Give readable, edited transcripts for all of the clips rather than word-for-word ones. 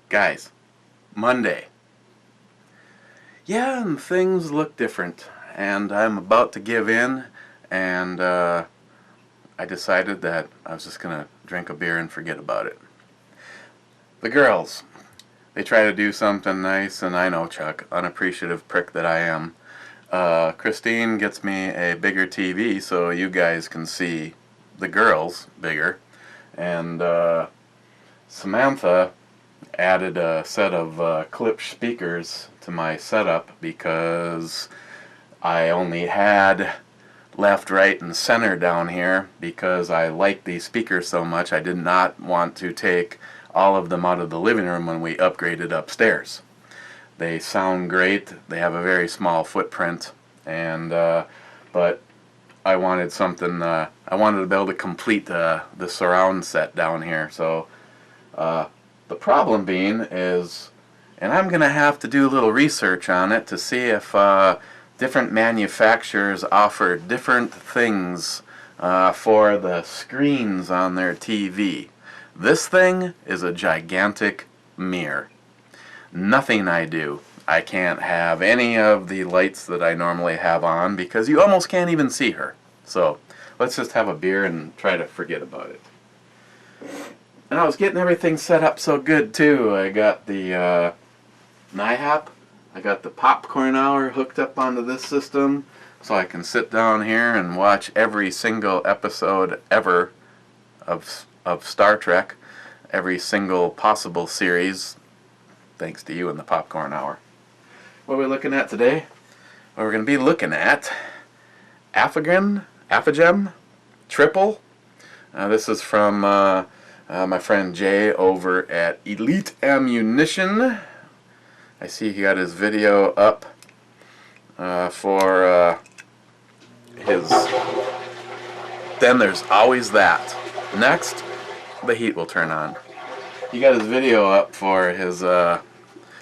Guys, Monday. Yeah, and things look different, and I'm about to give in, and I decided that I was just going to drink a beer and forget about it. The girls, they try to do something nice, and I know, Chuck, unappreciative prick that I am. Christine gets me a bigger TV so you guys can see the girls bigger, and Samantha added a set of Klipsch speakers to my setup because I only had left, right, and center down here because I like these speakers so much. I did not want to take all of them out of the living room when we upgraded upstairs. They sound great. They have a very small footprint, and but I wanted something. I wanted to be able to complete the surround set down here. So the problem being is, and I'm going to have to do a little research on it to see if different manufacturers offer different things for the screens on their TV. This thing is a gigantic mirror. Nothing I do, I can't have any of the lights that I normally have on because you almost can't even see her. So let's just have a beer and try to forget about it. And I was getting everything set up so good too. I got the NIHAP, I got the popcorn hour hooked up onto this system so I can sit down here and watch every single episode ever of Star Trek, every single possible series, thanks to you and the popcorn hour. What are we looking at today? Well, we're going to be looking at AFFLIGEM Tripel. This is from my friend Jay over at Elite Ammunition. I see he got his video up for his Then There's Always That. Next, the heat will turn on. He got his video up for his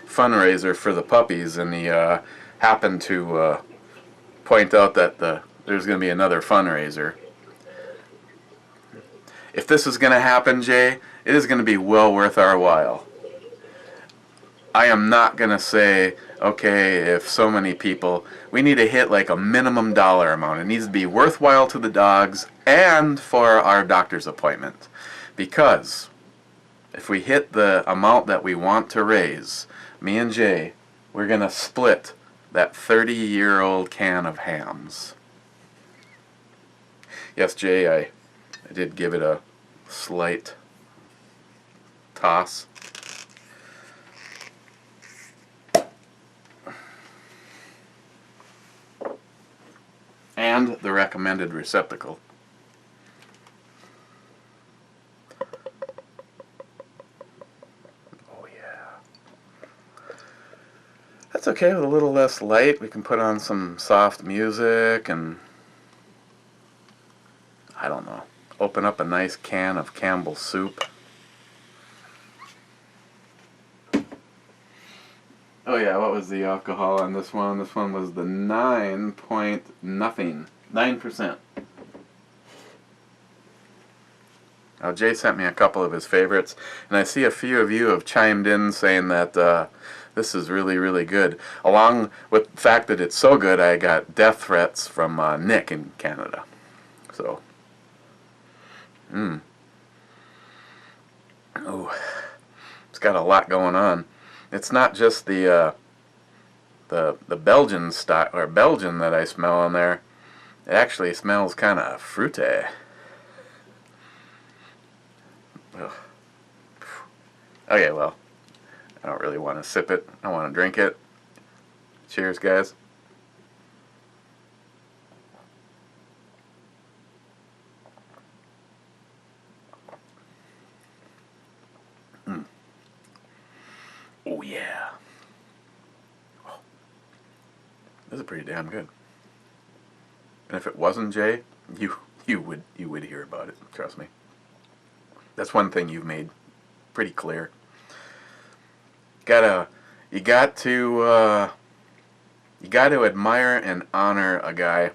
fundraiser for the puppies, and he happened to point out that there's going to be another fundraiser. If this is going to happen, Jay, it is going to be well worth our while. I am not going to say, okay, if so many people, we need to hit like a minimum dollar amount. It needs to be worthwhile to the dogs and for our doctor's appointment. Because if we hit the amount that we want to raise, me and Jay, we're going to split that 30-year-old can of hams. Yes, Jay, I did give it a slight toss. And the recommended receptacle. Oh yeah. That's okay, with a little less light we can put on some soft music and I don't know, open up a nice can of Campbell's soup. Oh yeah, what was the alcohol on this one? This one was the 9%. Now Jay sent me a couple of his favorites, and I see a few of you have chimed in saying that this is really, really good. Along with the fact that it's so good, I got death threats from Nick in Canada. So, oh, it's got a lot going on. It's not just the Belgian style or Belgian that I smell in there. It actually smells kind of fruity. Ugh. Okay, well, I don't really want to sip it. I want to drink it. Cheers, guys. Oh yeah. Oh. This is pretty damn good. And if it wasn't Jay, you would hear about it. Trust me. That's one thing you've made pretty clear. You got to admire and honor a guy.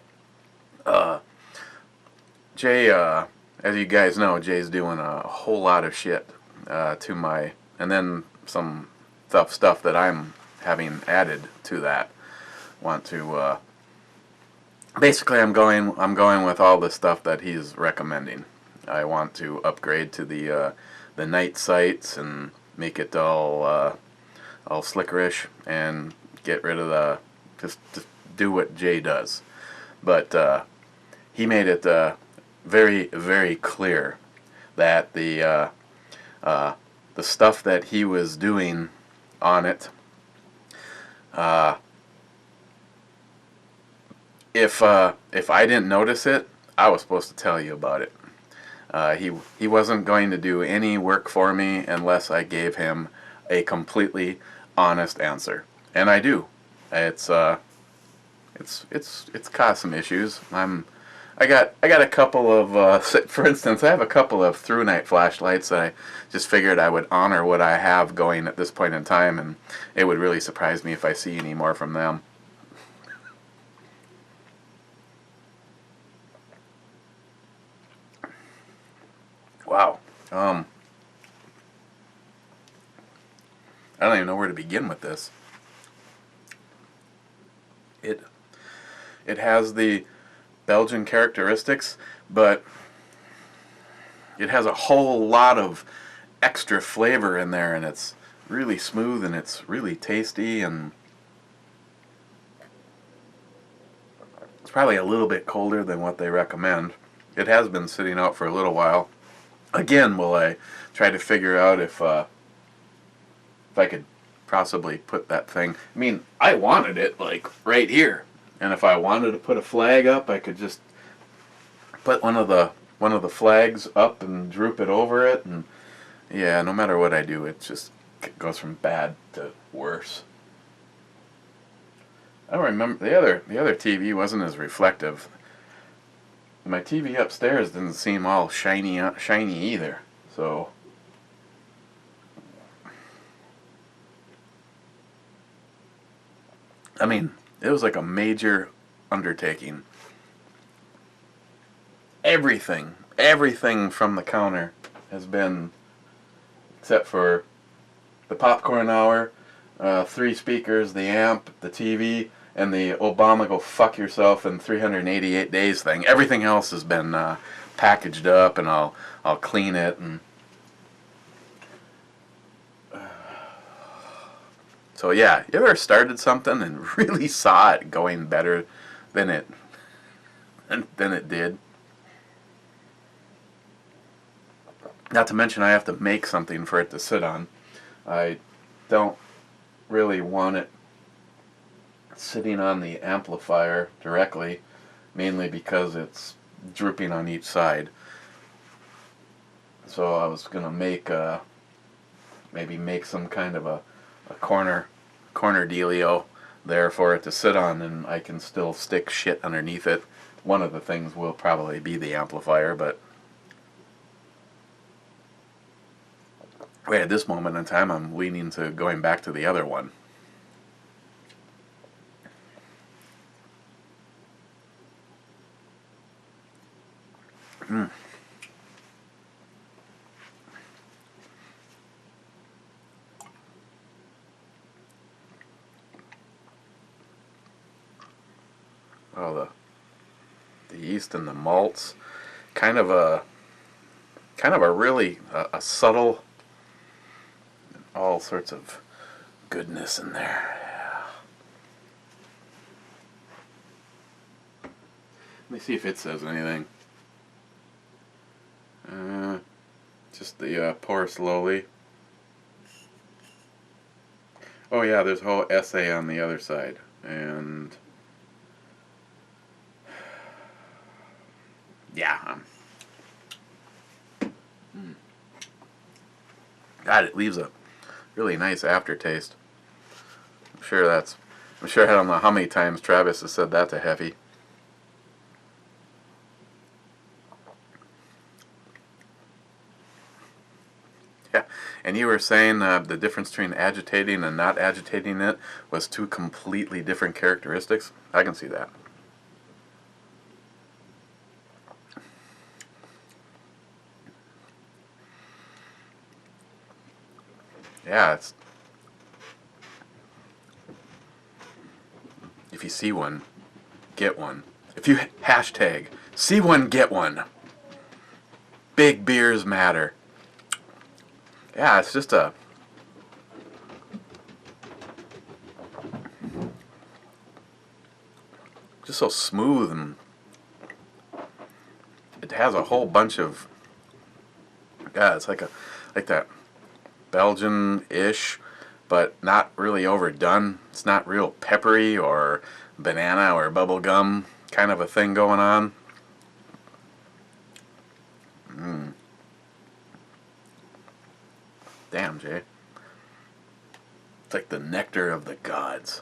Jay, as you guys know, Jay's doing a whole lot of shit to my, and then stuff that I'm having added to that. Want to basically I'm going with all the stuff that he's recommending. I want to upgrade to the night sights and make it all slickerish and get rid of the just do what Jay does. But he made it very, very clear that the stuff that he was doing on it, if I didn't notice it, I was supposed to tell you about it. He wasn't going to do any work for me unless I gave him a completely honest answer, and I do. It's caused some issues. I got a couple of for instance, I have a couple of through night flashlights that I just figured I would honor what I have going at this point in time, and it would really surprise me if I see any more from them. Wow. I don't even know where to begin with this. It has the Belgian characteristics, but it has a whole lot of extra flavor in there, and it's really smooth and it's really tasty, and it's probably a little bit colder than what they recommend. It has been sitting out for a little while. Again, will I try to figure out if I could possibly put that thing. I mean, I wanted it like right here, and if I wanted to put a flag up, I could just put one of the flags up and droop it over it, and yeah, no matter what I do, it just goes from bad to worse. I don't remember the other TV wasn't as reflective. My TV upstairs didn't seem all shiny either. So I mean, it was like a major undertaking. Everything from the counter has been, except for the popcorn hour, 3 speakers, the amp, the TV, and the Obama go fuck yourself in 388 days thing. Everything else has been packaged up, and I'll clean it. And so yeah, you ever started something and really saw it going better than it did? Not to mention I have to make something for it to sit on. I don't really want it sitting on the amplifier directly, mainly because it's drooping on each side. So I was gonna make maybe make some kind of a corner dealio there for it to sit on, and I can still stick shit underneath it. One of the things will probably be the amplifier, but right at this moment in time, I'm leaning to going back to the other one. Oh, the yeast and the malts, kind of a really a subtle, all sorts of goodness in there. Yeah. Let me see if it says anything. Just the pour slowly. Oh yeah, there's a whole essay on the other side, and yeah. God, it leaves a really nice aftertaste. I'm sure I don't know how many times Travis has said that to Heffy. Yeah, and you were saying the difference between agitating and not agitating it was 2 completely different characteristics. I can see that. Yeah, if you see one, get one. If you hashtag see one, get one. Big beers matter. Yeah, it's just so smooth, and it has a whole bunch of, yeah, it's like that Belgian-ish, but not really overdone. It's not real peppery or banana or bubble gum kind of a thing going on. Damn, Jay. It's like the nectar of the gods.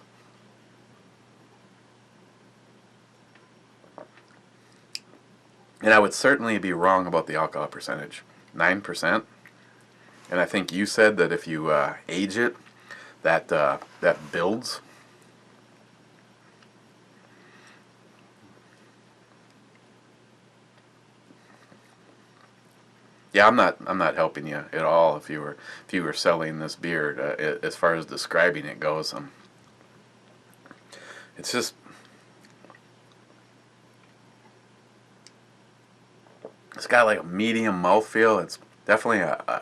And I would certainly be wrong about the alcohol percentage. 9%. And I think you said that if you age it, that builds. Yeah, I'm not helping you at all if you were selling this beer as far as describing it goes. It's just, it's got like a medium mouthfeel. It's definitely a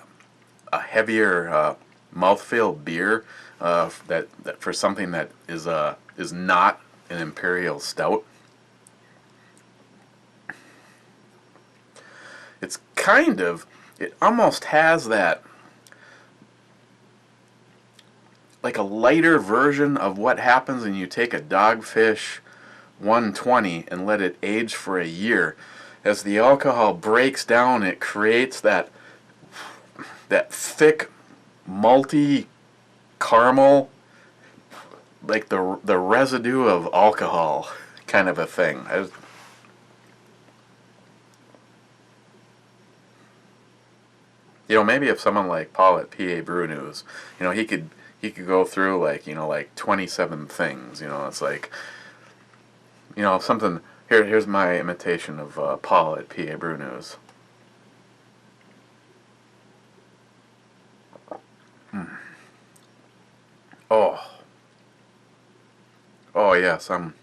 heavier mouthfeel beer that for something that is not an imperial stout. It's kind of, it almost has that, like a lighter version of what happens when you take a Dogfish 120 and let it age for a year. As the alcohol breaks down, it creates that thick, malty caramel, like the residue of alcohol kind of a thing. Maybe if someone like Paul at PA Brew News, he could go through like 27 things. It's like, something. Here's my imitation of Paul at PA Brew News. Oh yes, I'm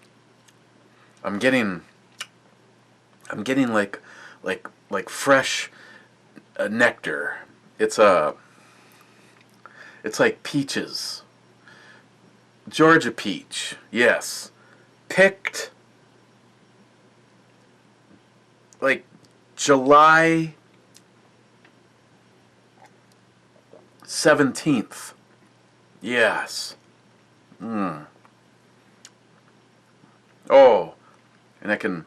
getting like fresh nectar. It's like peaches. Georgia peach, yes, picked like July 17th. Yes. Oh, and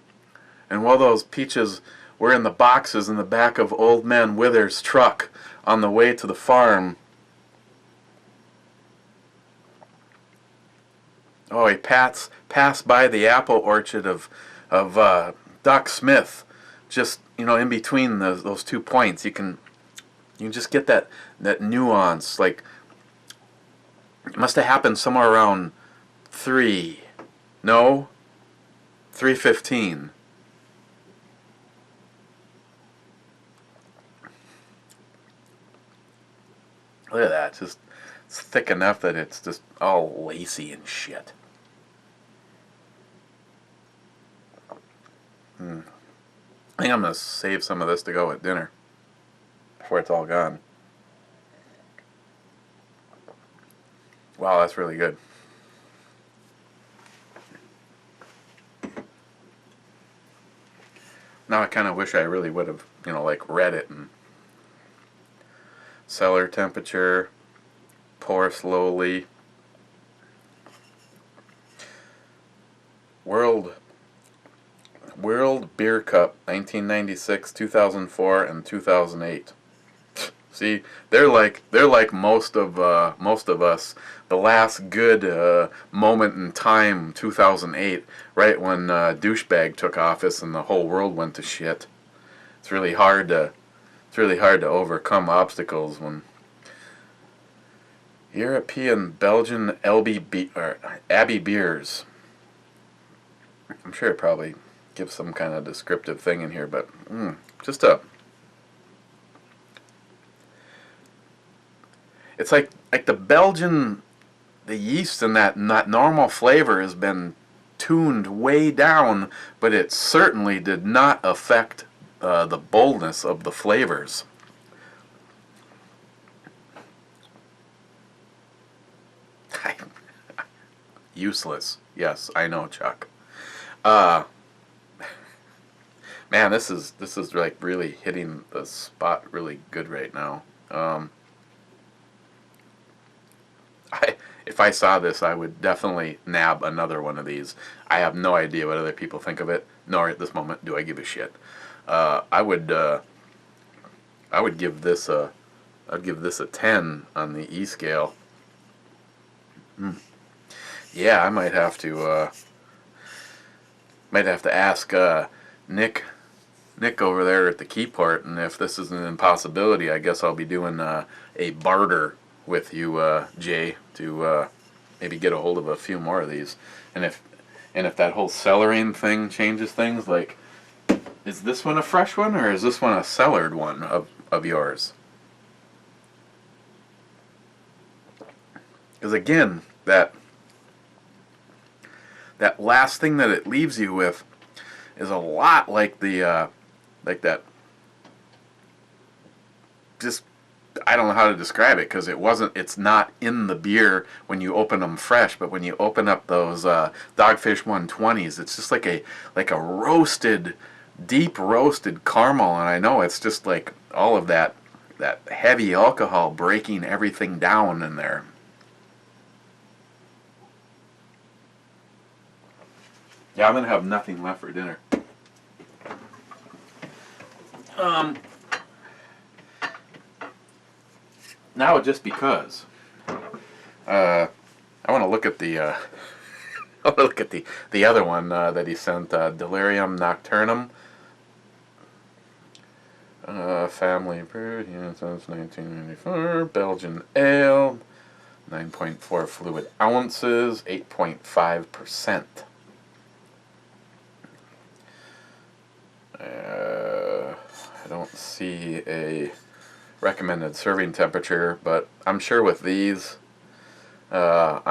while those peaches were in the boxes in the back of Old Man Wither's truck on the way to the farm, he passed by the apple orchard of Doc Smith, just in between those 2 points. You can just get that nuance. Like, it must have happened somewhere around 3:15. Look at that. It's thick enough that it's just all lacy and shit. I think I'm going to save some of this to go at dinner before it's all gone. Wow, that's really good. Now I kind of wish I really would have, like read it and cellar temperature, pour slowly. World Beer Cup 1996, 2004, and 2008. See, they're like most of us. The last good moment in time, 2008, right when douchebag took office and the whole world went to shit. It's really hard to overcome obstacles when European Belgian Abbey beers. I'm sure it probably gives some kind of descriptive thing in here, but just it's like the Belgian, the yeast and that normal flavor has been tuned way down, but it certainly did not affect the boldness of the flavors. Useless. Yes, I know, Chuck. Man, this is like really hitting the spot really good right now. If I saw this, I would definitely nab another one of these. I have no idea what other people think of it, nor at this moment do I give a shit. I would give this a 10 on the E scale. Yeah, I might have to ask Nick over there at the Keyport, and if this is an impossibility, I guess I'll be doing a barter with you, Jay, to maybe get a hold of a few more of these. And if that whole cellaring thing changes things, like, is this one a fresh one or is this one a cellared one of yours? Because again, that last thing that it leaves you with is a lot like the like that. Just, I don't know how to describe it, because it's not in the beer when you open them fresh, but when you open up those Dogfish 120s, it's just like a roasted, deep roasted caramel, and I know it's just like all of that heavy alcohol breaking everything down in there. Yeah, I'm gonna have nothing left for dinner. Now, just because I want to look at the I want to look at the other one that he sent, Delirium Nocturnum, family brewed, since 1994, Belgian ale, 9.4 fluid ounces, 8.5%. I don't see a recommended serving temperature, but I'm sure with these, I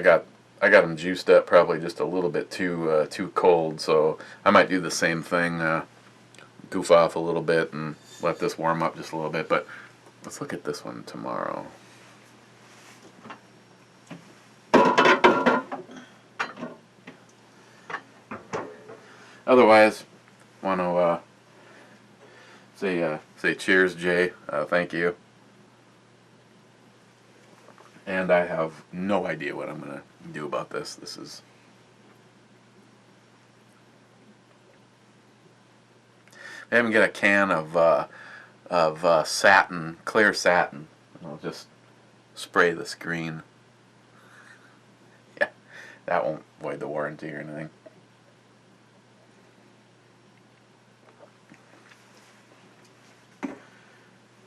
got them juiced up probably just a little bit too cold, so I might do the same thing, goof off a little bit and let this warm up just a little bit. But let's look at this one tomorrow. Otherwise, want to say cheers, Jay. Thank you. And I have no idea what I'm gonna do about this. This is maybe I'm gonna get a can of satin, clear satin, and I'll just spray the screen. Yeah, that won't void the warranty or anything.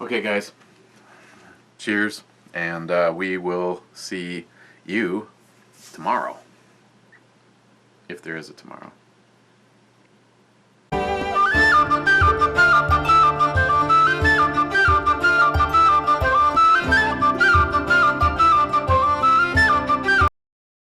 Okay, guys. Cheers, and we will see you tomorrow, if there is a tomorrow.